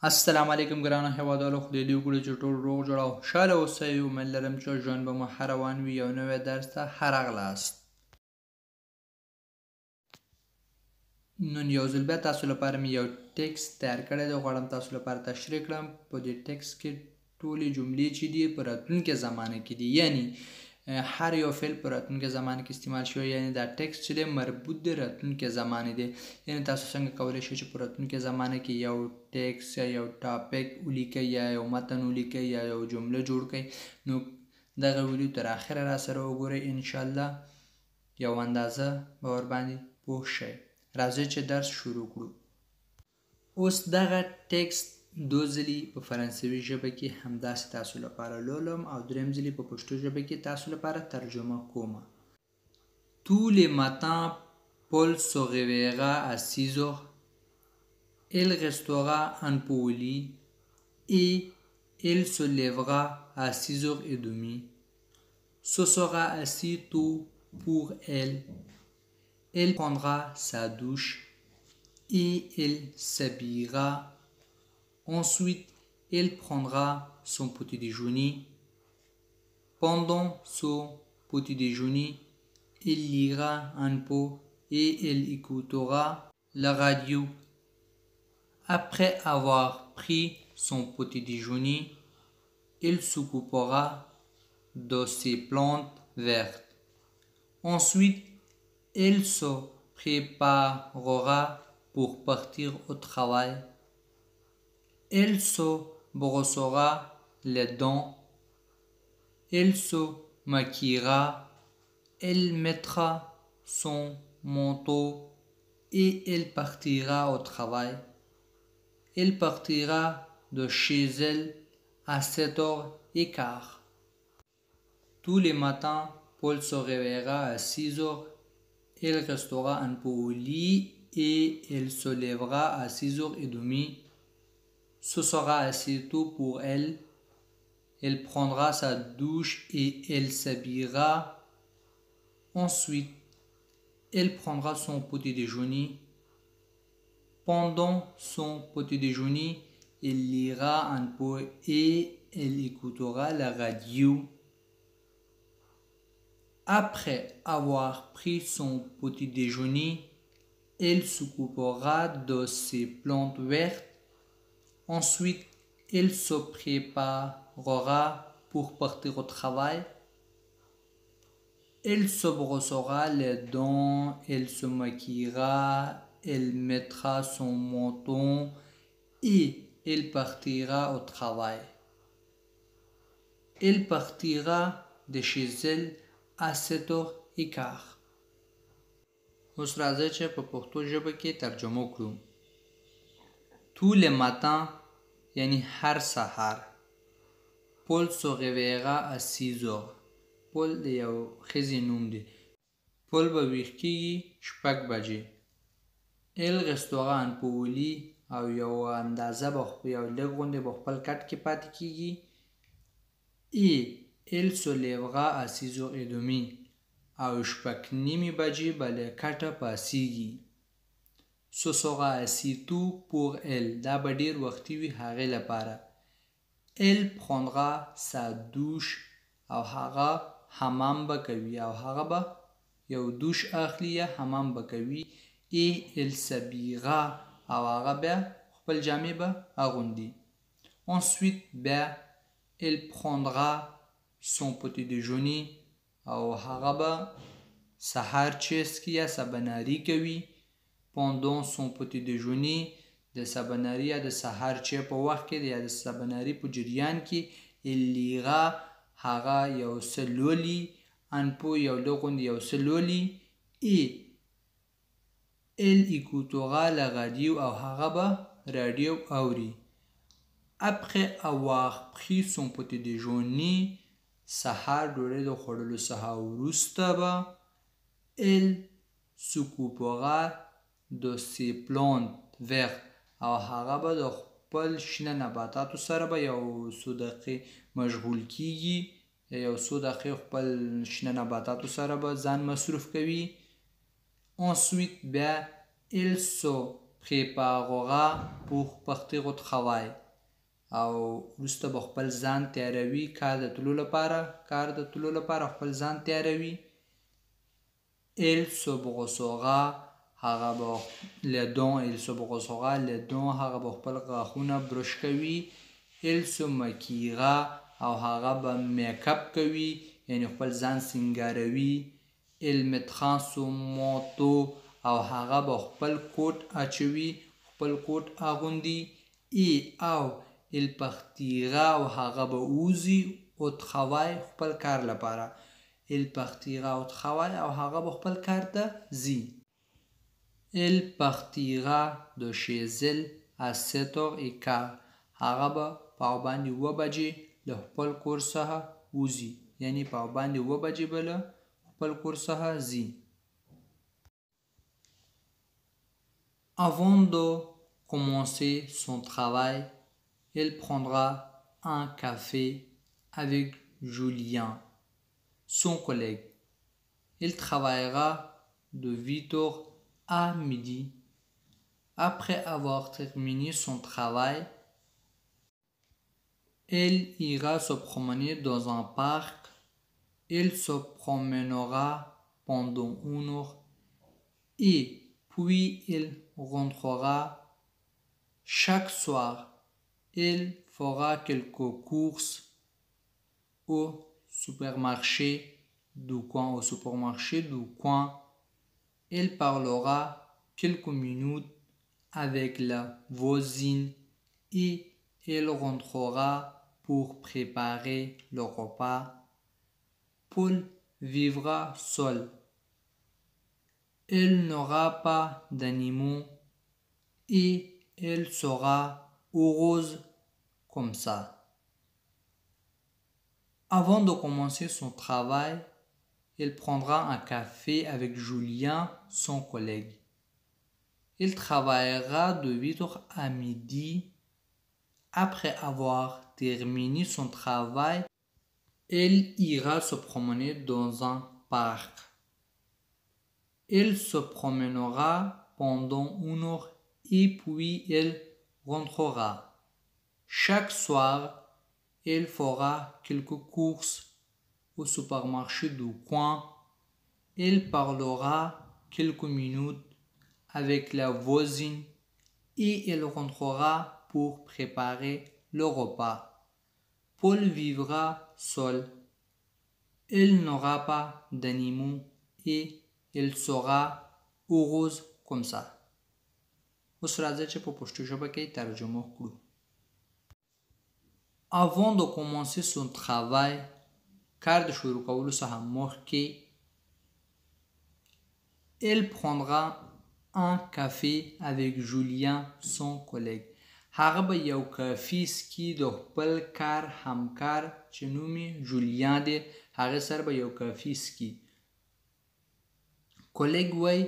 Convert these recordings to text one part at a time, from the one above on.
السلام علیکم ګرانو هیوادوالو، خدای دې وکړي چې ټول روغ جوړ او خوشحاله اوسئ. امید لرم چې ژوند به مو ښه روان وي. یو نوی درس ته ښه راغلاست. نن یو ځل بیا تاسو لپاره مې یو ټکسټ تیار کړی دی، غواړم تاسو لپاره تشریح کړم. په دې ټکسټ کې ټولې جملې چې دي په راتلونکې زمانه کې دي، یعنی هر یو فعل په راتلونکې زمانه کې استعمال شوی، یعنی دا ټکسټ چې دی مربوط دی راتلونکې زمانې دی. یعنی تاسو څنګه کولی شئ چې په راتلونکې زمانه کې یو ټکسټ یا یو ټاپک ولیکئ یا یو متن ولیکئ یا یو جمله جوړ کړئ. نو دغه ویډیو تر اخره را سره وګورئ، انشاءالله یو اندازه به ورباندې پوه شئ. راځئ چې درس شروع کړو. اوس دغه ټکسټ دو ځلې په فرانسوي ژبه کې همداسې تاسو لپاره لولم او دریم ځلې په پښتو ژبه کې تاسو لپاره ترجمه کوم. Tous les matins, Paul se réveillera à 6 heures. Il restera un peu au lit et il se lèvera à 6h30. Ce sera assez tôt pour elle. Elle prendra sa douche et elle s'habillera. Ensuite, elle prendra son petit déjeuner. Pendant son petit déjeuner, elle lira un peu et elle écoutera la radio. Après avoir pris son petit déjeuner, elle s'occupera de ses plantes vertes. Ensuite, elle se préparera pour partir au travail. Elle se brossera les dents. Elle se maquillera. Elle mettra son manteau et elle partira au travail. Elle partira de chez elle à 7h15. Tous les matins, Paul se réveillera à 6 heures. Il restera un peu au lit et il se lèvera à 6h30. Ce sera assez tôt pour elle. Elle prendra sa douche et elle s'habillera. Ensuite, elle prendra son petit déjeuner. Pendant son petit déjeuner, elle lira un peu et elle écoutera la radio. Après avoir pris son petit déjeuner, elle s'occupera de ses plantes vertes. Ensuite, elle se préparera pour partir au travail. Elle se brossera les dents, elle se maquillera, elle mettra son manteau et elle partira au travail. Elle partira de chez elle à 7h15. اوس راځئ چې په پښتو ژبه کې ترجمه کړو. Tous les matins یعنی هر سهار. Paul se réveillera à 6 heures. Paul د یو ښځې نوم دی. Paul به ویښ کېږي 6 بجې. Il restera un peu au lit او یو اندازه به یو لږ غوندې به خپل کټ کې پاتې کېږي. Et il se lèvera à 6h30 او 6:30 بجې به له کټه پاسېږي. Ce sera assez tôt pour elle. دا به ډېر وختي وي هغې لپاره. Elle prendra sa douche او هغه حمام به کوي او هغه به یو دوش اخلي یا حمام به کوي. Et elle s'habillera او هغه بیا خپل جامې به اغوندي. Ensuite بیا elle prendra son petit déjeuner او هغه به سهار چیسکي یا سباناري کوي. Pendant son petit déjeuner د سباناري یا د سهار چای په وخت کې یا د سباناري په جریان کې elle lira هغه یو څه لولي. un peu یو لږ غوندې یو څه لولي. Et elle écoutera la radio او هغه به راډیو اوري. Après avoir pris son petit déjeuner سهار ډوډۍ د خوړلو څخه وروسته به elle s'occupera de ses plantes vertes او هغه به د خپل شنه نباتاتو سره به یو څو دقیقې مشغول کیږي. یو څو دقیقې خپل شنه نباتاتو سره به ځان مصروف کوي. Ensuite بیا elle se préparera pour partir au travail او وروسته به خپل ځان تیاروي کار د تلو لپاره خپل ځان تیاروي il se brossera هغه به هغه به خپل غاښونه برش کوي il se maquillera او هغه به میک اپ کوي یعنی خپل ځان سینګاروي il mettra son manteau او هغه به خپل کوټ اچوي خپل کوټ اغوندي او il partira او هغه به ووځي au travail خپل کار لپاره il partira au travail او هغه به خپل کار ته ځي il partira de chez elle à 7h15 هغه به پاوباندې 2 بجې له خپل کور څخه وځي یعنی پاوباندې 2 بجې به له خپل کور څخه ځي Avant de commencer son travail, il prendra un café avec Julien, son collègue. Il travaillera de 8h à midi. Après avoir terminé son travail, il ira se promener dans un parc. Il se promènera pendant 1 heure et puis il rentrera. Chaque soir, il fera quelques courses au supermarché du coin. Il parlera quelques minutes avec la voisine et il rentrera pour préparer le repas. Paul vivra seul. Il n'aura pas d'animaux et elle sera heureuse comme ça. Avant de commencer son travail, il prendra un café avec Julien, son collègue. Il travaillera de 8h à midi. Après avoir terminé son travail, il ira se promener dans un parc. Il se promènera pendant 1 heure et puis il rentrera. Chaque soir, il fera quelques courses au supermarché du coin. Il parlera quelques minutes avec la voisine et il rentrera pour préparer le repas. Paul vivra seul. Il n'aura pas d'animaux et il sera heureuse comme ça. اوس راځي چې په پښتو ژبه کې ترجمه کړو. Avant de commencer son travail, کار د شروع کولو څخه مخکې il prendra un café avec Julien, son collègue. هغه به یو کافي سکي د خپل کار همکار چې نوم یې جولیان دی هغه سره به یو کافي سکي. کلیګ وای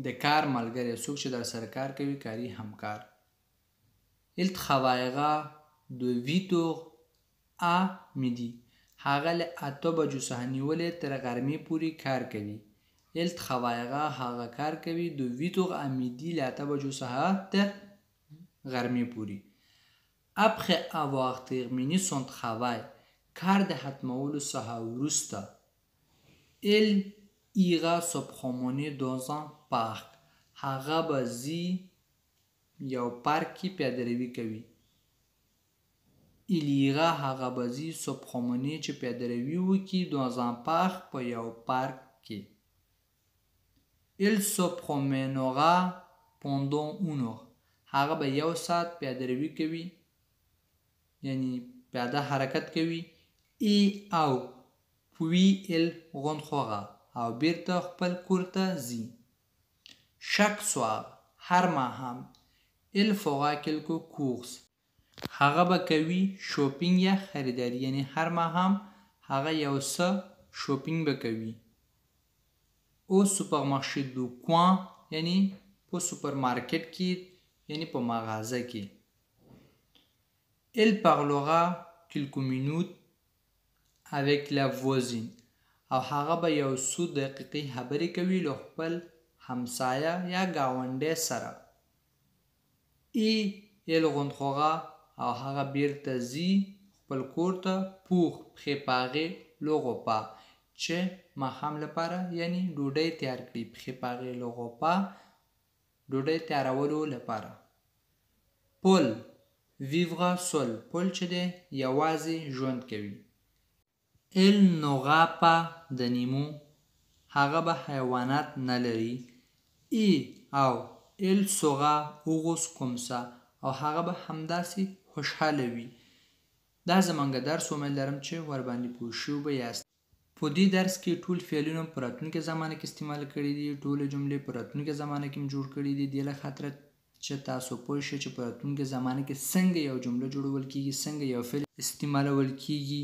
د کار ملګری څوک چې در سره کار کوي کاري همکار. il travaillera de 8h à midi. هغه له 8 بجو څخه نیولې تر غرمې پورې کار کوي. il travaillera هغه کار کوي de 8h à midi له 8 بجو څخه تر غرمې پورې. Après avoir terminé son travail, کار د ختمولو څخه وروسته il ira se promener dans un parc. هغه به ځي یو پارک کې پیاده‌روي کوي. il ira هغه به ځي se promener چې پیاده‌روي وکړي dans un parc په یو پارک کې. il se promènera pendant 1 heure. هغه به 1 ساعت پیاده‌روي کوي یعنی پیاده حرکت کوي. او puis il rentrera او بیرته خپل کور ته ځي. chaque soir هر ماښام il fera quelques courses. هغه به کوي شوپینګ یا خریداري یعنی هر ماښام هغه یو څه شوپینګ به کوي. au supermarché du coin یعنی په سوپرمارکټ کې یعنی په مغازه کې. il parlera quelques minutes avec la voisine. او هغه به یو څو دقیقې خبرې کوي له خپل همسایه یا ګاونډي سره. ای غوند خو هغه او هغه بیرته ځي خپل کور ته پوخ پښې په هغې لغوپا چې ماښام لپاره یعنی ډوډۍ تیار کړي پښې په هغې لغوپا ډوډۍ تیارولو لپاره پل vivre seul پل چې دی یوازې ژوند کوي il n'aura pas d'animaux هغه به حیوانات نه لري ای او il sera heureux comme ça او هغه به همداسې خوشحاله وي دا زمونږ درس امید لرم چې ورباندې پوه شوي به یاست په دې درس کې ټول فعلونه په راتلونکي زمانه کې استعمال کړي دي ټولې جملې په راتلونکي زمانه کې جوړ کړي دي دې له خاطره چې تاسو پوه شئ چې په راتلونکي زمانه کې څنګه یو جمله جوړول کیږي څنګه یو فعل استعمالول کیږي